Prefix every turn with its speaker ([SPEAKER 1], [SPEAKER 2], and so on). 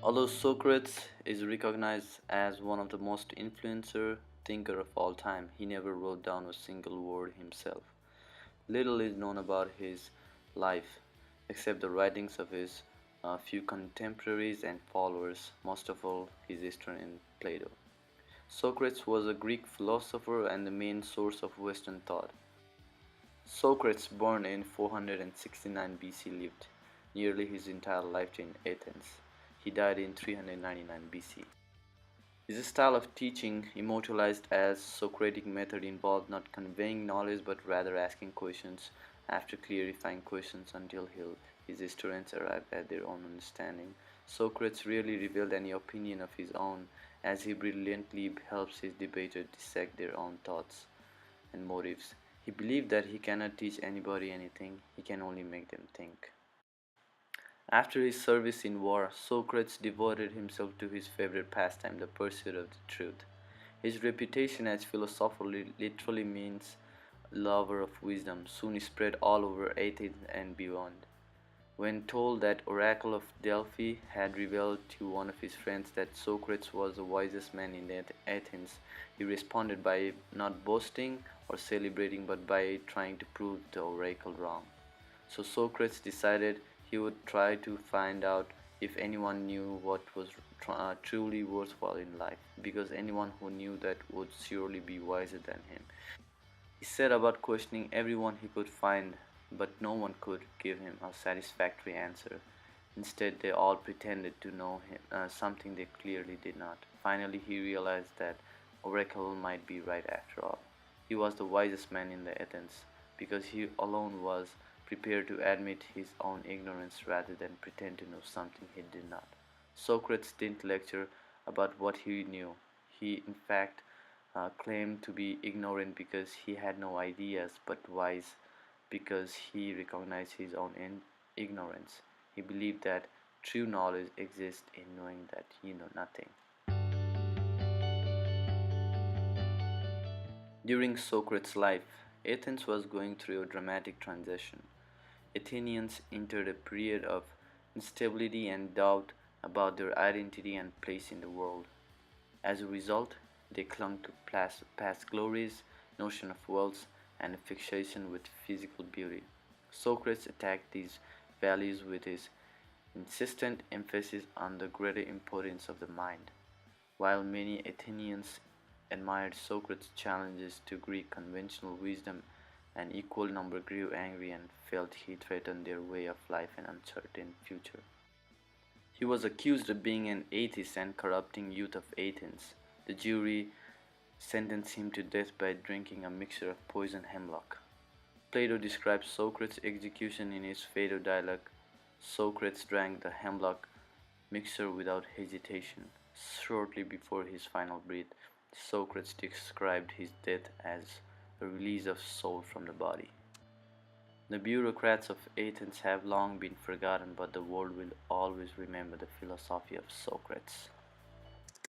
[SPEAKER 1] Although Socrates is recognized as one of the most influential thinkers of all time, he never wrote down a single word himself. Little is known about his life, except the writings of his few contemporaries and followers, most of all his historian Plato. Socrates was a Greek philosopher and the main source of Western thought. Socrates, born in 469 BC, lived nearly his entire life in Athens. He died in 399 BC. His style of teaching, immortalized as Socratic method, involved not conveying knowledge but rather asking questions after clarifying questions until his students arrived at their own understanding. Socrates rarely revealed any opinion of his own, as he brilliantly helps his debaters dissect their own thoughts and motives. He believed that he cannot teach anybody anything, he can only make them think. After his service in war, Socrates devoted himself to his favorite pastime, the pursuit of the truth. His reputation as philosopher literally means lover of wisdom, soon spread all over Athens and beyond. When told that oracle of Delphi had revealed to one of his friends that Socrates was the wisest man in Athens, he responded by not boasting or celebrating but by trying to prove the oracle wrong. So Socrates decided he would try to find out if anyone knew what was truly worthwhile in life, because anyone who knew that would surely be wiser than him. He set about questioning everyone he could find, but no one could give him a satisfactory answer. Instead, they all pretended to know something they clearly did not. Finally, he realized that Oracle might be right after all. He was the wisest man in the Athens, because he alone was prepared to admit his own ignorance rather than pretend to know something he did not. Socrates didn't lecture about what he knew. He, in fact, claimed to be ignorant because he had no ideas, but wise because he recognized his own ignorance. He believed that true knowledge exists in knowing that you know nothing. During Socrates' life, Athens was going through a dramatic transition. Athenians entered a period of instability and doubt about their identity and place in the world. As a result, they clung to past glories, notion of wealth, and a fixation with physical beauty. Socrates attacked these values with his insistent emphasis on the greater importance of the mind. While many Athenians admired Socrates' challenges to Greek conventional wisdom, an equal number grew angry and felt he threatened their way of life and uncertain future. He was accused of being an atheist and corrupting youth of Athens. The jury sentenced him to death by drinking a mixture of poison hemlock. Plato describes Socrates' execution in his Phaedo dialogue. Socrates drank the hemlock mixture without hesitation. Shortly before his final breath, Socrates described his death as a release of soul from the body. The bureaucrats of Athens have long been forgotten, but the world will always remember the philosophy of Socrates.